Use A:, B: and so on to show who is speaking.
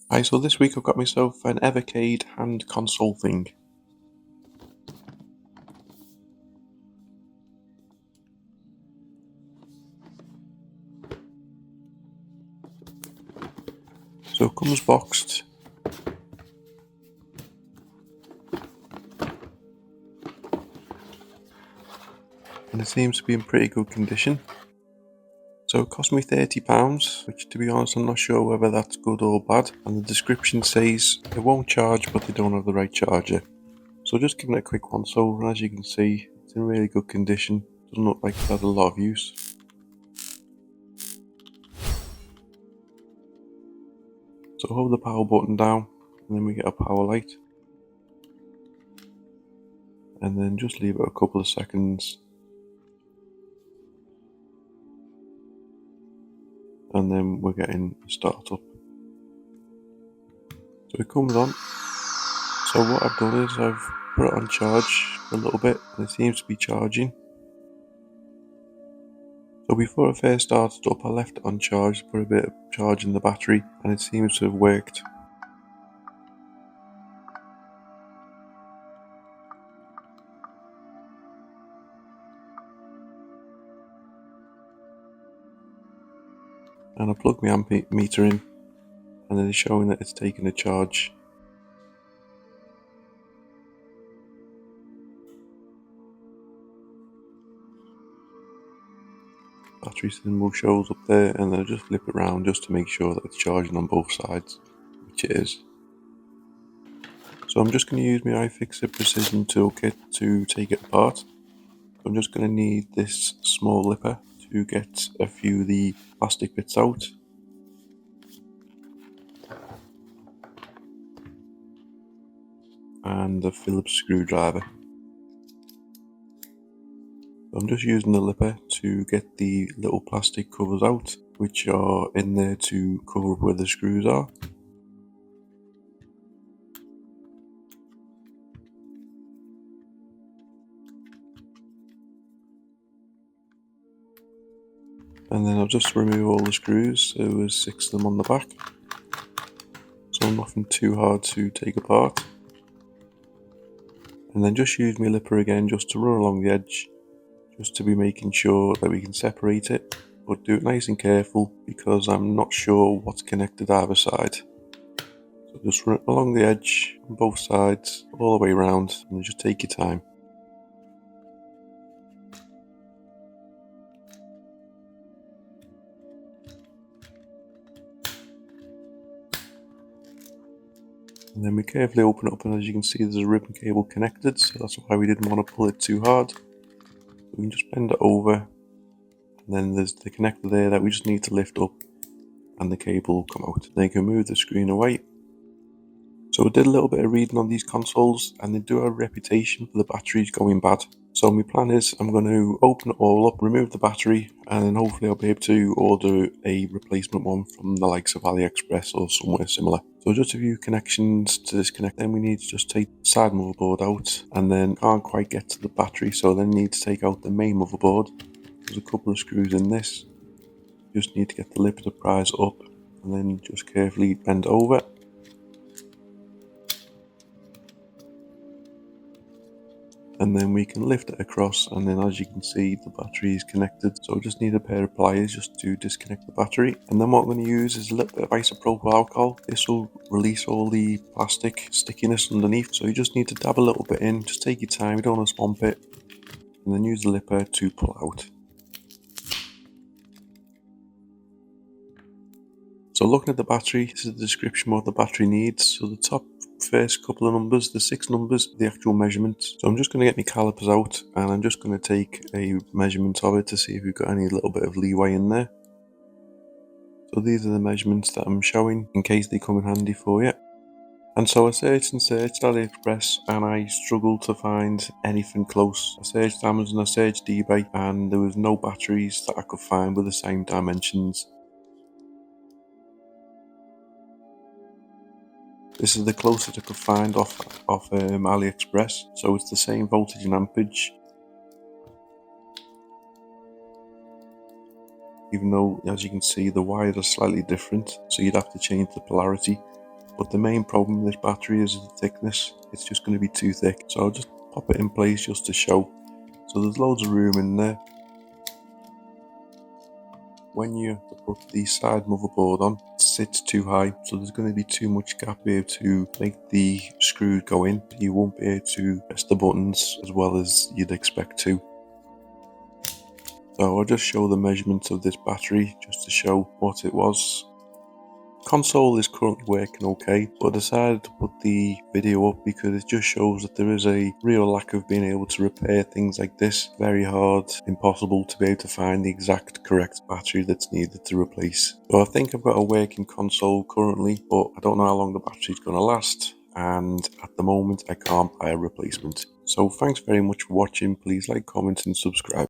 A: Hi, so this week I've got myself an Evercade hand console thing. So it comes boxed, and it seems to be in pretty good condition. So it cost me £30, which to be honest I'm not sure whether that's good or bad, and the description says it won't charge but they don't have the right charger. So just giving it a quick once over, and as you can see it's in really good condition, doesn't look like it's had a lot of use. So hold the power button down and then we get a power light, and then just leave it a couple of seconds and then we're getting a start up. So it comes on. So what I've done is I've put it on charge for a little bit and it seems to be charging. So before I first started up I left it on charge, put a bit of charge in the battery, and it seems to have worked. And I plugged my amp meter in and then it's showing that it's taking a charge. Battery symbol shows up there, and then I just flip it around just to make sure that it's charging on both sides, which it is. So I'm just going to use my iFixit Precision toolkit to take it apart. I'm just going to need this small lipper to get a few of the plastic bits out. And the Phillips screwdriver. I'm just using the lipper to get the little plastic covers out, which are in there to cover up where the screws are. And then I'll just remove all the screws. So there's 6 of them on the back, so nothing too hard to take apart. And then just use my lipper again just to run along the edge, just to be making sure that we can separate it, but do it nice and careful because I'm not sure what's connected either side. So just run it along the edge on both sides all the way around and just take your time. And then we carefully open it up, and as you can see there's a ribbon cable connected, so that's why we didn't want to pull it too hard. We can just bend it over, and then there's the connector there that we just need to lift up and the cable will come out. Then you can move the screen away. So I did a little bit of reading on these consoles, and they do have a reputation for the batteries going bad. So my plan is I'm going to open it all up, remove the battery, and then hopefully I'll be able to order a replacement one from the likes of AliExpress or somewhere similar. So just a few connections to disconnect. Then we need to just take the side motherboard out, and then can't quite get to the battery, so then need to take out the main motherboard. There's a couple of screws in this. Just need to get the lip to prise up, and then just carefully bend over. And then we can lift it across, and then as you can see the battery is connected, so I just need a pair of pliers just to disconnect the battery. And then what I'm going to use is a little bit of isopropyl alcohol. This will release all the plastic stickiness underneath, so you just need to dab a little bit in, just take your time, you don't want to swamp it, and then use the lipper to pull out. So looking at the battery, this is the description of what the battery needs. So the top first couple of numbers, the 6 numbers, the actual measurements. So I'm just going to get my calipers out, and I'm just going to take a measurement of it to see if we've got any little bit of leeway in there. So these are the measurements that I'm showing in case they come in handy for you. And so I searched and searched AliExpress, and I struggled to find anything close. I searched Amazon, I searched eBay, and there was no batteries that I could find with the same dimensions. This is the closest I could find off AliExpress, so it's the same voltage and ampage, even though as you can see the wires are slightly different, so you'd have to change the polarity But the main problem with this battery is the thickness. It's just going to be too thick. So I'll just pop it in place just to show. So there's loads of room in there. When you put the side motherboard on, it sits too high, so there's going to be too much gap here to make the screws go in. You won't be able to press the buttons as well as you'd expect to. So I'll just show the measurements of this battery just to show what it was. Console is currently working okay, but I decided to put the video up because it just shows that there is a real lack of being able to repair things like this. Very hard, impossible to be able to find the exact correct battery that's needed to replace. So I think I've got a working console currently, but I don't know how long the battery's going to last, and at the moment I can't buy a replacement. So thanks very much for watching. Please like, comment and subscribe.